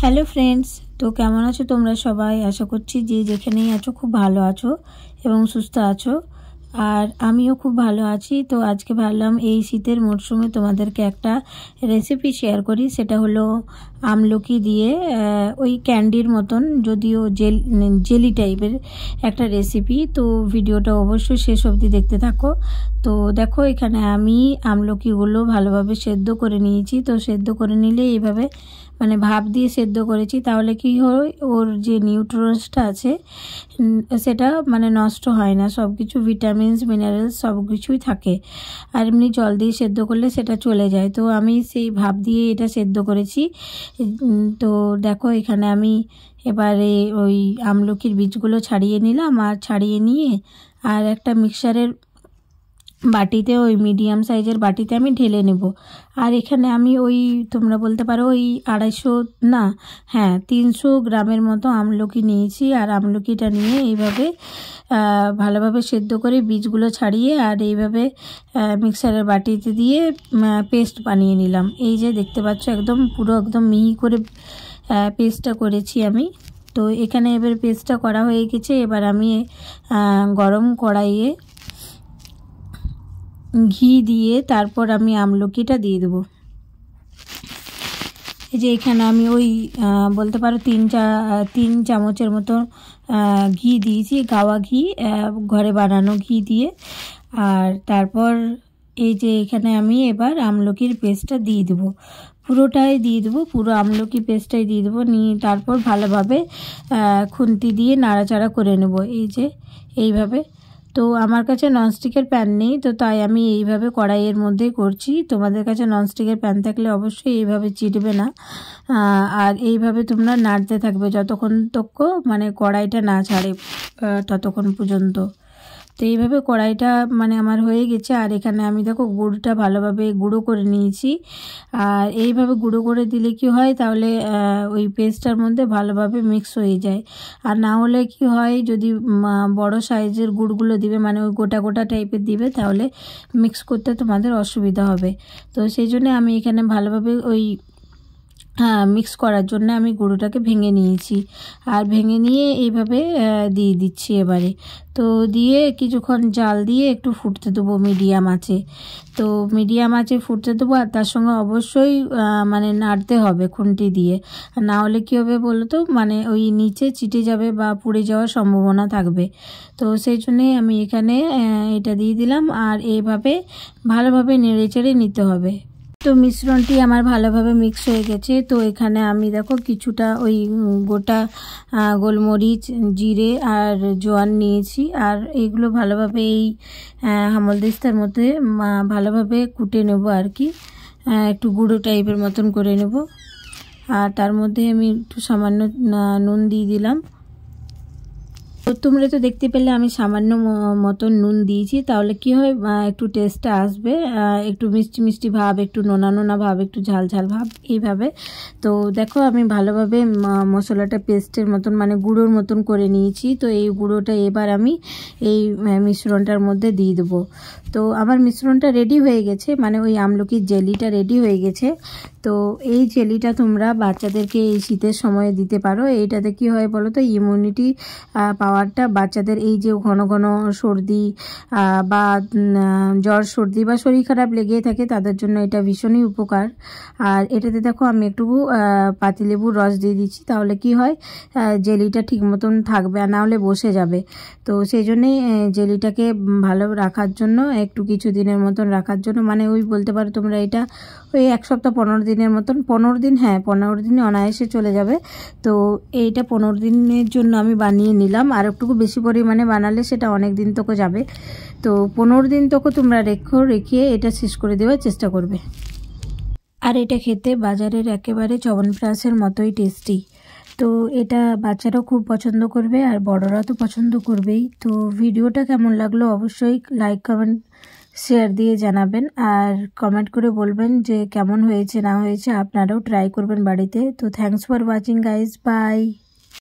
Hello friends, তো কেমন আছো তোমরা সবাই? আশা করছি যে যেখানেই আছো খুব ভালো আছো এবং সুস্থ আছো। আর আমিও খুব ভালো আছি। তো আজকে ভাবলাম এই শীতের মরশুমে তোমাদেরকে একটা রেসিপি শেয়ার করি। সেটা হলো আমলকি দিয়ে ওই ক্যান্ডির মতন, যদিও জেলি টাইপের একটা রেসিপি। তো ভিডিওটা অবশ্যই শেষ অবধি দেখতে থাকো। তো দেখো, এখানে আমি আমলকিগুলো ভালোভাবে সেদ্ধ করে নিয়েছি। তো সেদ্ধ করে নিলে এইভাবে ভাপ দিয়ে সেদ্ধ করেছি, তাহলে কি হয়, ওর যে নিউট্রিয়েন্টসটা আছে সেটা নষ্ট হয় না। সব কিছু ভিটামিনস মিনারেলস সব কিছুই থাকে। আর এমনি জল দিয়ে সেদ্ধ করলে সেটা চলে যায়। তো আমি সেই ভাপ দিয়ে এটা সেদ্ধ করেছি। তো দেখো, এখানে আমি এবারে ওই আমলকির বীজগুলো ছাড়িয়ে নিলাম, আর ছাড়িয়ে নিয়ে আর একটা মিক্সারের বাটিতে, ওই মিডিয়াম সাইজের বাটিতে আমি ঢেলে নেব। আর এখানে আমি ওই, তোমরা বলতে পারো ওই 300 গ্রামের মতো আমলকি নিয়েছি। আর আমলকিটা নিয়ে এইভাবে ভালোভাবে সেদ্ধ করে বীজগুলো ছাড়িয়ে আর এইভাবে মিক্সারের বাটিতে দিয়ে পেস্ট বানিয়ে নিলাম। এই যে দেখতে পাচ্ছ, পুরো একদম মিহি করে পেস্টটা করেছি আমি। তো এখানে এবার পেস্টটা করা হয়ে গেছে। এবার আমি গরম কড়াইয়ে ঘি দিয়ে তারপর আমি আমলকিটা দিয়ে দেবো। এই যে এখানে আমি ওই বলতে পারো 3 চামচের মতো ঘি দিয়েছি, গাওয়া ঘি, ঘরে বানানো ঘি দিয়ে। আর তারপর এই যে এখানে আমি এবার আমলকির পেস্টটা দিয়ে দেবো, পুরোটাই দিয়ে দেবো, পুরো আমলকি পেস্টটাই দিয়ে দেবো। নিয়ে তারপর ভালোভাবে খুন্তি দিয়ে নাড়াচাড়া করে নেব, এই যে এইভাবে। তো আমার কাছে ননস্টিকের প্যান নেই, তো তাই আমি এইভাবে কড়াইয়ের মধ্যেই করছি। তোমাদের কাছে ননস্টিকের প্যান থাকলে অবশ্যই এইভাবে চিটবে না। আর এইভাবে তোমরা নাড়তে থাকবে যতক্ষণ তক কড়াইটা না ছাড়ে, ততক্ষণ পর্যন্ত। তো এইভাবে কড়াইটা আমার হয়ে গেছে। আর এখানে আমি দেখো গুড়টা ভালোভাবে গুঁড়ো করে নিয়েছি। আর এইভাবে গুঁড়ো করে দিলে কি হয়, তাহলে ওই পেস্টটার মধ্যে ভালোভাবে মিক্স হয়ে যায়। আর না হলে কি হয়, যদি বড় সাইজের গুড়গুলো দিবে, ওই গোটা গোটা টাইপের দিবে, তাহলে মিক্স করতে তোমাদের অসুবিধা হবে। তো সেই জন্য আমি এখানে ভালোভাবে ওই মিক্স করার জন্য আমি গুঁড়োটাকে ভেঙে নিয়েছি। আর ভেঙে নিয়ে এইভাবে দিয়ে দিচ্ছি এবারে। তো দিয়ে কিছুক্ষণ জাল দিয়ে একটু ফুটতে দেবো মিডিয়াম আঁচে। তো মিডিয়াম আঁচে ফুটতে দেবো। আর তার সঙ্গে অবশ্যই নাড়তে হবে খুন্তি দিয়ে। না হলে কী হবে বলো তো, ওই নিচে চিটে যাবে বা পুড়ে যাওয়ার সম্ভাবনা থাকবে। তো সেই জন্যেই আমি এখানে এটা দিয়ে দিলাম। আর এইভাবে ভালোভাবে নেড়ে চেড়ে নিতে হবে। তো মিশ্রণটি আমার ভালোভাবে মিক্স হয়ে গেছে। তো এখানে আমি দেখো কিছুটা ওই গোটা গোলমরিচ, জিরে আর জোয়ান নিয়েছি। আর এইগুলো ভালোভাবে এই হামলদিস্তার মধ্যে ভালোভাবে কুটে নেব আর কি, একটু গুঁড়ো টাইপের মতন করে নেব। আর তার মধ্যে আমি একটু সামান্য নুন দিয়ে দিলাম। তো তোমরা তো দেখতে পেলে আমি সামান্য মতন নুন দিয়েছি, তাহলে কি হয়, একটু টেস্টটা আসবে, একটু মিষ্টি মিষ্টি ভাব, একটু নোনা নোনা ভাব, একটু ঝাল ঝাল ভাব, এইভাবে। তো দেখো, আমি ভালোভাবে মশলাটা পেস্টের মতন গুঁড়োর মতন করে নিয়েছি। তো এই গুঁড়োটা এবার আমি এই মিশ্রণটার মধ্যে দিয়ে দেবো। তো আমার মিশ্রণটা রেডি হয়ে গেছে, ওই আমলকির জেলিটা রেডি হয়ে গেছে। তো এই জেলিটা তোমরা বাচ্চাদেরকে এই শীতের সময়ে দিতে পারো। এইটাতে কি হয় বলো তো, ইমিউনিটি পাওয়ারটা বাচ্চাদের, এই যে ঘন ঘন সর্দি বা জ্বর সর্দি বা শরীর খারাপ লেগেই থাকে, তাদের জন্য এটা ভীষণই উপকার। আর এটাতে দেখো আমি একটু পাতিলেবুর রস দিয়ে দিচ্ছি, তাহলে কি হয়, জেলিটা ঠিক মতন থাকবে, আর না হলে বসে যাবে। তো সেই জন্যেই জেলিটাকে ভালো রাখার জন্য, একটু কিছু দিনের মতন রাখার জন্য, ওই বলতে পারো তোমরা এটা ওই 1 সপ্তাহ 15 দিনের মতন, 15 দিন, হ্যাঁ 15 দিনে অনায়াসে চলে যাবে। তো এইটা 15 দিনের জন্য আমি বানিয়ে নিলাম। আর একটু বেশি পরিমাণে বানালে সেটা অনেক দিন তোকে যাবে। তো 15 দিন তোকে তোমরা রেখে এটা শেষ করে দেওয়ার চেষ্টা করবে। আর এটা খেতে বাজারের একেবারে চ্যবনপ্রাশের মতোই টেস্টি। তো এটা বাচ্চারাও খুব পছন্দ করবে, আর বড়রা তো পছন্দ করবেই। তো ভিডিওটা কেমন লাগলো অবশ্যই লাইক, কমেন্ট, শেয়ার দিয়ে জানাবেন। আর কমেন্ট করে বলবেন যে কেমন হয়েছে না হয়েছে, আপনারাও ট্রাই করবেন বাড়িতে। তো thanks for watching guys, by.